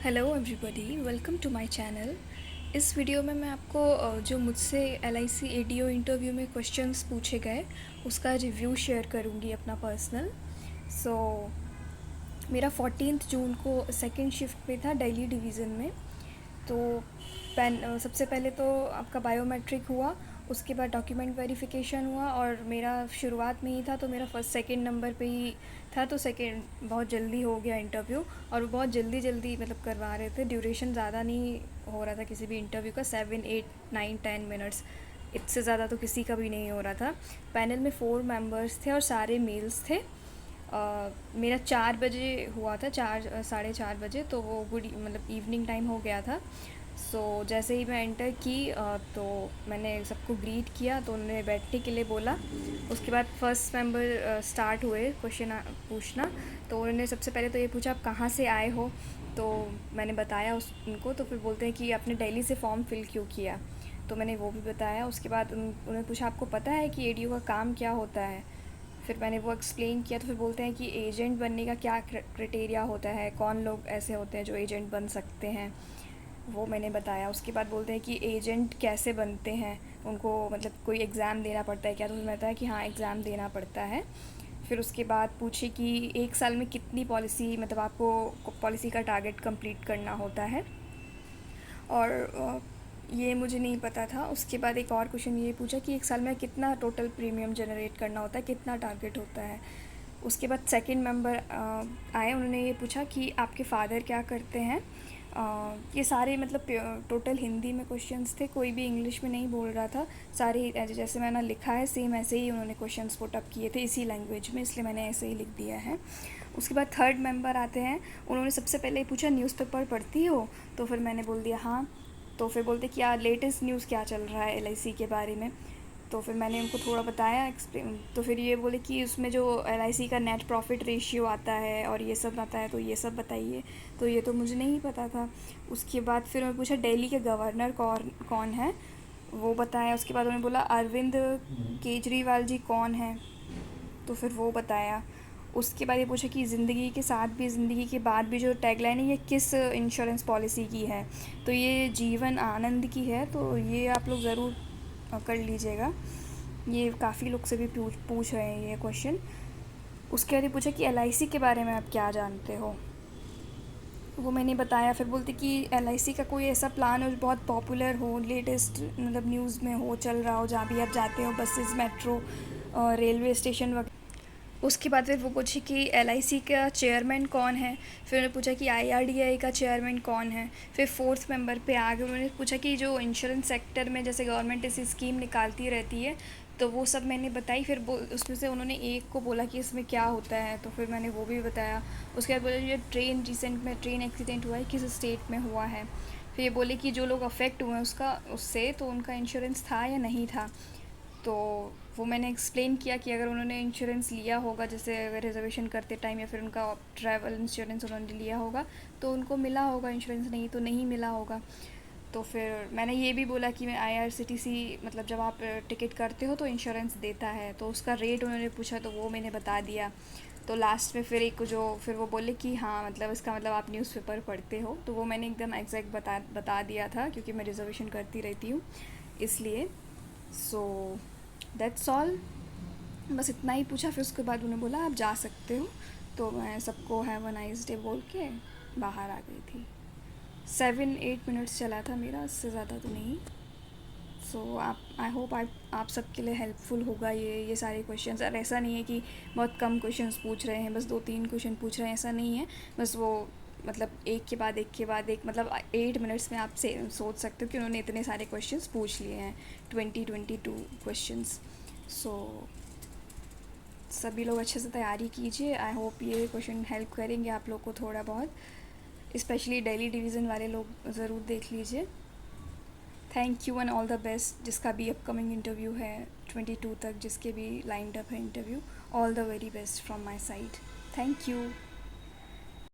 Hello everybody, welcome to my channel. इस video में मैं आपको जो मुझसे LIC ADO इंटरव्यू में क्वेश्चंस पूछे गए उसका रिव्यू शेयर करूंगी अपना पर्सनल। सो मेरा 14 जून को सेकंड शिफ्ट पे था दिल्ली डिवीज़न में। तो सबसे पहले तो आपका बायोमेट्रिक हुआ, उसके बाद डॉक्यूमेंट वेरिफिकेशन हुआ और मेरा शुरुआत में ही था तो मेरा फर्स्ट सेकंड नंबर पे ही था। तो सेकंड बहुत जल्दी हो गया इंटरव्यू और वो बहुत जल्दी जल्दी मतलब करवा रहे थे। ड्यूरेशन ज़्यादा नहीं हो रहा था किसी भी इंटरव्यू का, 7 8 9 10 मिनट्स, इससे ज़्यादा तो किसी का भी नहीं हो रहा था। पैनल में 4 मेंबर्स थे और सारे मेल्स थे। मेरा 4 बजे हुआ था, 4 साढ़े 4 बजे, तो वो गुड मतलब इवनिंग टाइम हो गया था। सो जैसे ही मैं एंटर की तो मैंने सबको ग्रीट किया तो उन्होंने बैठने के लिए बोला। उसके बाद फर्स्ट मेंबर स्टार्ट हुए क्वेश्चन पूछना। तो उन्होंने सबसे पहले तो ये पूछा आप कहाँ से आए हो। तो मैंने बताया उनको। तो फिर बोलते हैं कि आपने दिल्ली से फॉर्म फिल क्यों किया, तो मैंने वो भी बताया। उसके बाद उन्होंने पूछा आपको पता है कि ADO का काम क्या होता है। फिर मैंने वो एक्सप्लेन किया। तो फिर बोलते हैं कि एजेंट बनने का क्या क्राइटेरिया होता है, कौन लोग ऐसे होते हैं जो एजेंट बन सकते हैं, वो मैंने बताया। उसके बाद बोलते हैं कि एजेंट कैसे बनते हैं, उनको मतलब कोई एग्ज़ाम देना पड़ता है क्या, तो मैंने बताया कि हाँ एग्ज़ाम देना पड़ता है। फिर उसके बाद पूछे कि 1 साल में कितनी पॉलिसी, मतलब आपको पॉलिसी का टारगेट कंप्लीट करना होता है, और ये मुझे नहीं पता था। उसके बाद एक और क्वेश्चन ये पूछा कि 1 साल में कितना टोटल प्रीमियम जनरेट करना होता है, कितना टारगेट होता है। उसके बाद सेकंड मेंबर आए, उन्होंने ये पूछा कि आपके फादर क्या करते हैं। ये सारे मतलब टोटल हिंदी में क्वेश्चंस थे, कोई भी इंग्लिश में नहीं बोल रहा था। सारे जैसे मैंने लिखा है सेम ऐसे ही उन्होंने क्वेश्चंस पुट अप किए थे इसी लैंग्वेज में, इसलिए मैंने ऐसे ही लिख दिया है। उसके बाद थर्ड मेंबर आते हैं, उन्होंने सबसे पहले पूछा न्यूज़पेपर पढ़ती हो, तो फिर मैंने बोल दिया हाँ। तो फिर बोलते कि यार लेटेस्ट न्यूज़ क्या चल रहा है LIC के बारे में। तो फिर मैंने उनको थोड़ा बताया एक्सप्लेन। तो फिर ये बोले कि उसमें जो LIC का नेट प्रॉफिट रेशियो आता है और ये सब आता है, तो ये सब बताइए। तो ये तो मुझे नहीं पता था। उसके बाद फिर मैं पूछा दिल्ली के गवर्नर कौन कौन है, वो बताया। उसके बाद उन्होंने बोला अरविंद केजरीवाल जी कौन है, तो फिर वो बताया। उसके बाद ये पूछा कि ज़िंदगी के साथ भी ज़िंदगी के बाद भी जो टैगलाइन है ये किस इंश्योरेंस पॉलिसी की है, तो ये जीवन आनंद की है। तो ये आप लोग ज़रूर कर लीजिएगा, ये काफ़ी लोग से भी पूछ रहे हैं ये क्वेश्चन। उसके बाद ये पूछा कि LIC के बारे में आप क्या जानते हो, वो मैंने बताया। फिर बोलते कि LIC का कोई ऐसा प्लान हो जो बहुत पॉपुलर हो, लेटेस्ट मतलब न्यूज़ में हो, चल रहा हो, जहाँ भी आप जाते हो, बसेस, मेट्रो, रेलवे स्टेशन वगैरह। उसके बाद फिर वो पूछी कि LIC का चेयरमैन कौन है। फिर उन्होंने पूछा कि IRDAI का चेयरमैन कौन है। फिर फोर्थ मेंबर पे आ गए, उन्होंने पूछा कि जो इंश्योरेंस सेक्टर में जैसे गवर्नमेंट ऐसी स्कीम निकालती रहती है, तो वो सब मैंने बताई। फिर उसमें से उन्होंने एक को बोला कि इसमें क्या होता है, तो फिर मैंने वो भी बताया। उसके बाद बोला ये ट्रेन रिसेंट में ट्रेन एक्सीडेंट हुआ है किस स्टेट में हुआ है। फिर ये बोले कि जो लोग अफेक्ट हुए हैं उसका उससे तो उनका इंश्योरेंस था या नहीं था। तो वो मैंने एक्सप्लेन किया कि अगर उन्होंने इंश्योरेंस लिया होगा, जैसे अगर रिजर्वेशन करते टाइम या फिर उनका ट्रैवल इंश्योरेंस उन्होंने लिया होगा तो उनको मिला होगा इंश्योरेंस, नहीं तो नहीं मिला होगा। तो फिर मैंने ये भी बोला कि मैं IRCTC मतलब जब आप टिकट करते हो तो इंश्योरेंस देता है, तो उसका रेट उन्होंने पूछा तो वो मैंने बता दिया। तो लास्ट में फिर एक जो फिर वो बोले कि हाँ मतलब इसका मतलब आप न्यूज़पेपर पढ़ते हो, तो वो मैंने एकदम एग्जैक्ट बता दिया था क्योंकि मैं रिजर्वेशन करती रहती हूँ इसलिए। सो दैट्स ऑल, बस इतना ही पूछा। फिर उसके बाद उन्होंने बोला आप जा सकते हो, तो मैं सबको हैव अ नाइस डे बोल के बाहर आ गई थी। 7 8 मिनट्स चला था मेरा, इससे ज़्यादा तो नहीं। सो आप आई होप आप सबके लिए हेल्पफुल होगा ये सारे क्वेश्चंस। और ऐसा नहीं है कि बहुत कम क्वेश्चंस पूछ रहे हैं, बस 2 3 क्वेश्चन पूछ रहे हैं, ऐसा नहीं है। बस वो मतलब एक के बाद एक के बाद एक, मतलब 8 मिनट्स में आप से सोच सकते हो कि उन्होंने इतने सारे क्वेश्चंस पूछ लिए हैं, 22 क्वेश्चंस। सो सभी लोग अच्छे से तैयारी कीजिए। आई होप ये क्वेश्चन हेल्प करेंगे आप लोग को थोड़ा बहुत, स्पेशली दिल्ली डिवीज़न वाले लोग ज़रूर देख लीजिए। Thank you and all the best, जिसका भी अपकमिंग इंटरव्यू है 22 तक, जिसके भी लाइंड अप है interview, all the very best from my side. Thank you.